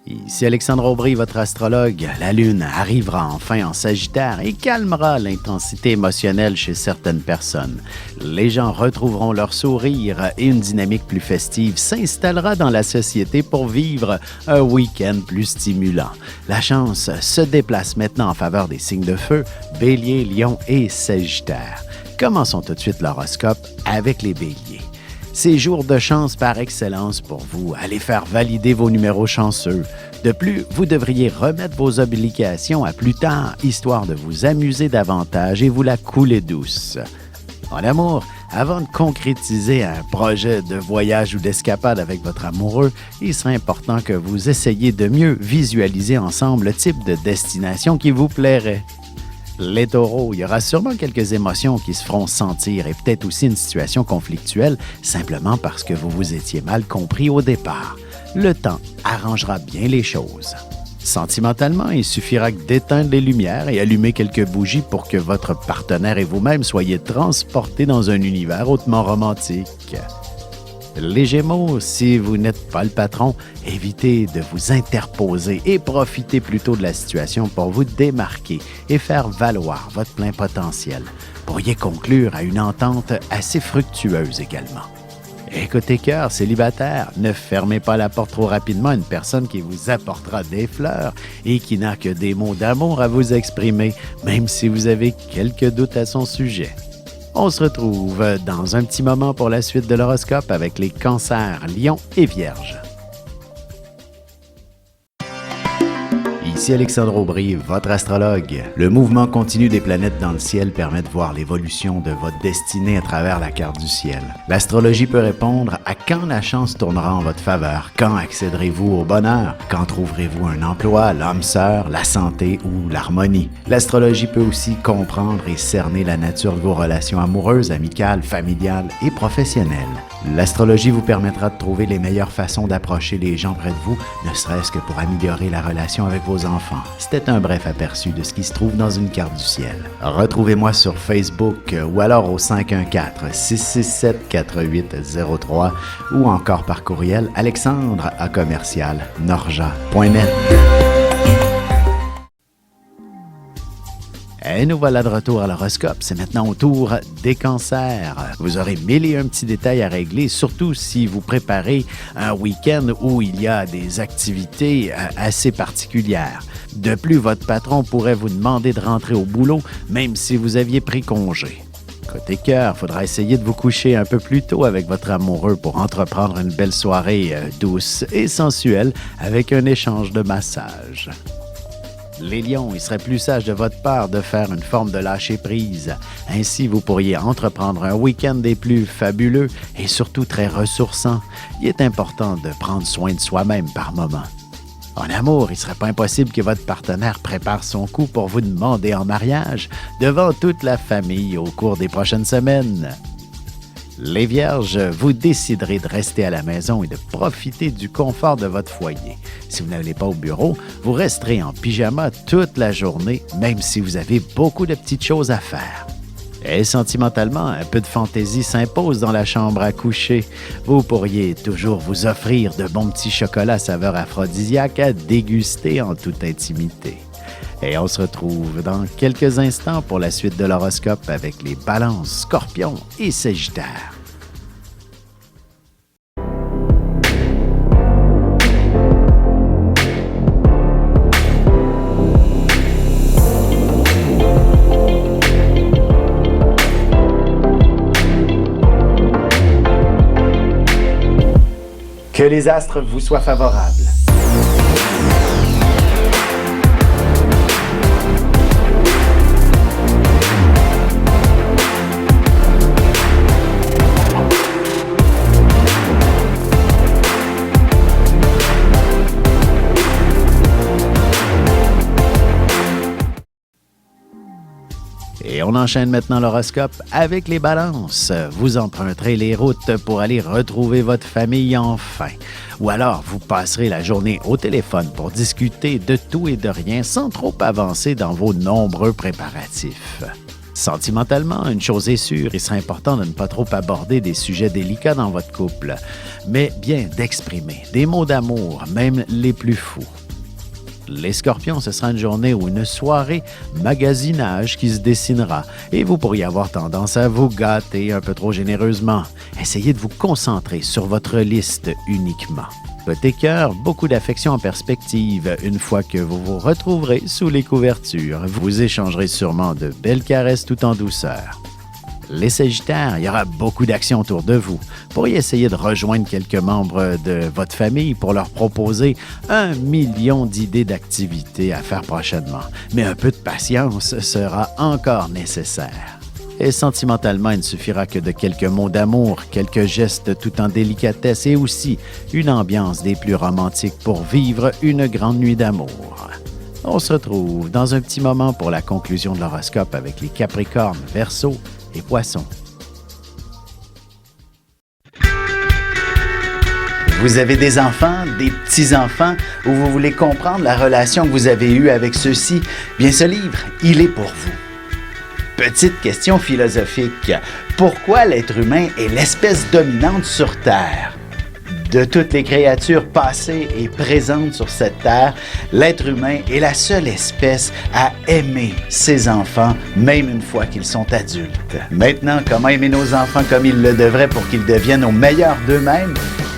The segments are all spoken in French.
Ici Alexandre Aubry, votre astrologue. La Lune arrivera enfin en Sagittaire et calmera l'intensité émotionnelle chez certaines personnes. Les gens retrouveront leur sourire et une dynamique plus festive s'installera dans la société pour vivre un week-end plus stimulant. La chance se déplace maintenant en faveur des signes de feu, Bélier, Lion et Sagittaire. Commençons tout de suite l'horoscope avec les Béliers. C'est jour de chance par excellence pour vous. Allez faire valider vos numéros chanceux. De plus, vous devriez remettre vos obligations à plus tard, histoire de vous amuser davantage et vous la couler douce. En amour, avant de concrétiser un projet de voyage ou d'escapade avec votre amoureux, il serait important que vous essayiez de mieux visualiser ensemble le type de destination qui vous plairait. Les taureaux, il y aura sûrement quelques émotions qui se feront sentir et peut-être aussi une situation conflictuelle simplement parce que vous vous étiez mal compris au départ. Le temps arrangera bien les choses. Sentimentalement, il suffira d'éteindre les lumières et allumer quelques bougies pour que votre partenaire et vous-même soyez transportés dans un univers hautement romantique. Les Gémeaux, si vous n'êtes pas le patron, évitez de vous interposer et profitez plutôt de la situation pour vous démarquer et faire valoir votre plein potentiel. Pourriez conclure à une entente assez fructueuse également. Et côté cœur, célibataire, ne fermez pas la porte trop rapidement à une personne qui vous apportera des fleurs et qui n'a que des mots d'amour à vous exprimer, même si vous avez quelques doutes à son sujet. On se retrouve dans un petit moment pour la suite de l'horoscope avec les cancers, lions et vierges. Ici Alexandre Aubry, votre astrologue. Le mouvement continu des planètes dans le ciel permet de voir l'évolution de votre destinée à travers la carte du ciel. L'astrologie peut répondre à quand la chance tournera en votre faveur, quand accéderez-vous au bonheur, quand trouverez-vous un emploi, l'âme sœur, la santé ou l'harmonie. L'astrologie peut aussi comprendre et cerner la nature de vos relations amoureuses, amicales, familiales et professionnelles. L'astrologie vous permettra de trouver les meilleures façons d'approcher les gens près de vous, ne serait-ce que pour améliorer la relation avec vos enfants. C'était un bref aperçu de ce qui se trouve dans une carte du ciel. Retrouvez-moi sur Facebook ou alors au 514-667-4803 ou encore par courriel alexandre@norja.net. Et nous voilà de retour à l'horoscope. C'est maintenant au tour des cancers. Vous aurez 1001 petits détails à régler, surtout si vous préparez un week-end où il y a des activités assez particulières. De plus, votre patron pourrait vous demander de rentrer au boulot, même si vous aviez pris congé. Côté cœur, il faudra essayer de vous coucher un peu plus tôt avec votre amoureux pour entreprendre une belle soirée douce et sensuelle avec un échange de massages. Les lions, il serait plus sage de votre part de faire une forme de lâcher-prise. Ainsi, vous pourriez entreprendre un week-end des plus fabuleux et surtout très ressourçant. Il est important de prendre soin de soi-même par moment. En amour, il ne serait pas impossible que votre partenaire prépare son coup pour vous demander en mariage devant toute la famille au cours des prochaines semaines. Les Vierges, vous déciderez de rester à la maison et de profiter du confort de votre foyer. Si vous n'allez pas au bureau, vous resterez en pyjama toute la journée, même si vous avez beaucoup de petites choses à faire. Et sentimentalement, un peu de fantaisie s'impose dans la chambre à coucher. Vous pourriez toujours vous offrir de bons petits chocolats saveur aphrodisiaque à déguster en toute intimité. Et on se retrouve dans quelques instants pour la suite de l'horoscope avec les Balances, Scorpions et Sagittaires. Que les astres vous soient favorables. Et on enchaîne maintenant l'horoscope avec les balances. Vous emprunterez les routes pour aller retrouver votre famille enfin. Ou alors, vous passerez la journée au téléphone pour discuter de tout et de rien sans trop avancer dans vos nombreux préparatifs. Sentimentalement, une chose est sûre, il serait important de ne pas trop aborder des sujets délicats dans votre couple, mais bien d'exprimer des mots d'amour, même les plus fous. Les Scorpions, ce sera une journée ou une soirée magasinage qui se dessinera et vous pourriez avoir tendance à vous gâter un peu trop généreusement. Essayez de vous concentrer sur votre liste uniquement. Côté cœur, beaucoup d'affection en perspective. Une fois que vous vous retrouverez sous les couvertures, vous échangerez sûrement de belles caresses tout en douceur. Les Sagittaires, il y aura beaucoup d'actions autour de vous. Vous pourriez essayer de rejoindre quelques membres de votre famille pour leur proposer 1 million d'idées d'activités à faire prochainement. Mais un peu de patience sera encore nécessaire. Et sentimentalement, il ne suffira que de quelques mots d'amour, quelques gestes tout en délicatesse et aussi une ambiance des plus romantiques pour vivre une grande nuit d'amour. On se retrouve dans un petit moment pour la conclusion de l'horoscope avec les Capricornes, Verseaux et Poissons. Vous avez des enfants, des petits-enfants, ou vous voulez comprendre la relation que vous avez eue avec ceux-ci? Bien, ce livre, il est pour vous. Petite question philosophique. Pourquoi l'être humain est l'espèce dominante sur Terre? De toutes les créatures passées et présentes sur cette terre, l'être humain est la seule espèce à aimer ses enfants, même une fois qu'ils sont adultes. Maintenant, comment aimer nos enfants comme ils le devraient pour qu'ils deviennent au meilleur d'eux-mêmes?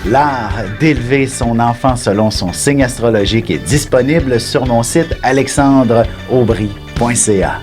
L'art d'élever son enfant selon son signe astrologique est disponible sur mon site alexandreaubry.ca.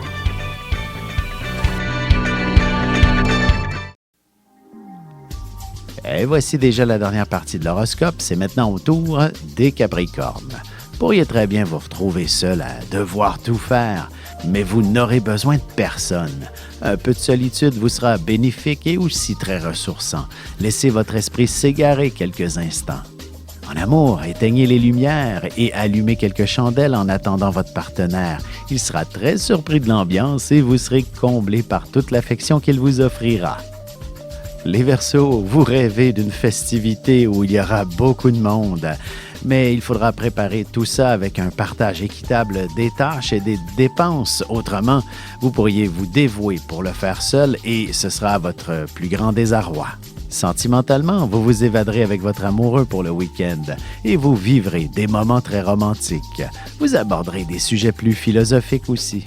Et voici déjà la dernière partie de l'horoscope. C'est maintenant au tour des Capricornes. Vous pourriez très bien vous retrouver seul à devoir tout faire, mais vous n'aurez besoin de personne. Un peu de solitude vous sera bénéfique et aussi très ressourçant. Laissez votre esprit s'égarer quelques instants. En amour, éteignez les lumières et allumez quelques chandelles en attendant votre partenaire. Il sera très surpris de l'ambiance et vous serez comblé par toute l'affection qu'il vous offrira. Les Verseaux, vous rêvez d'une festivité où il y aura beaucoup de monde, mais il faudra préparer tout ça avec un partage équitable des tâches et des dépenses. Autrement, vous pourriez vous dévouer pour le faire seul et ce sera votre plus grand désarroi. Sentimentalement, vous vous évaderez avec votre amoureux pour le week-end et vous vivrez des moments très romantiques. Vous aborderez des sujets plus philosophiques aussi.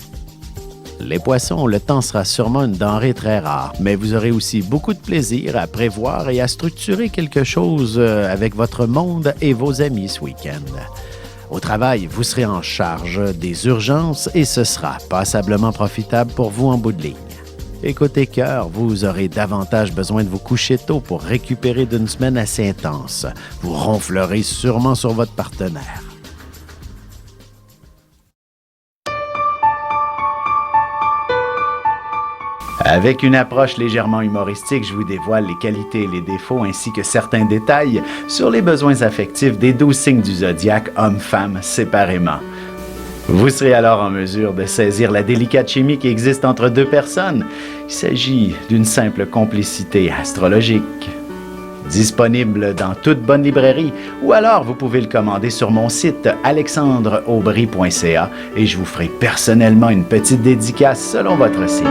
Les Poissons, le temps sera sûrement une denrée très rare, mais vous aurez aussi beaucoup de plaisir à prévoir et à structurer quelque chose avec votre monde et vos amis ce week-end. Au travail, vous serez en charge des urgences et ce sera passablement profitable pour vous en bout de ligne. Et côté cœur, vous aurez davantage besoin de vous coucher tôt pour récupérer d'une semaine assez intense. Vous ronflerez sûrement sur votre partenaire. Avec une approche légèrement humoristique, je vous dévoile les qualités et les défauts ainsi que certains détails sur les besoins affectifs des 12 signes du zodiaque, hommes-femmes, séparément. Vous serez alors en mesure de saisir la délicate chimie qui existe entre deux personnes. Il s'agit d'une simple complicité astrologique. Disponible dans toute bonne librairie ou alors vous pouvez le commander sur mon site alexandreaubry.ca et je vous ferai personnellement une petite dédicace selon votre signe.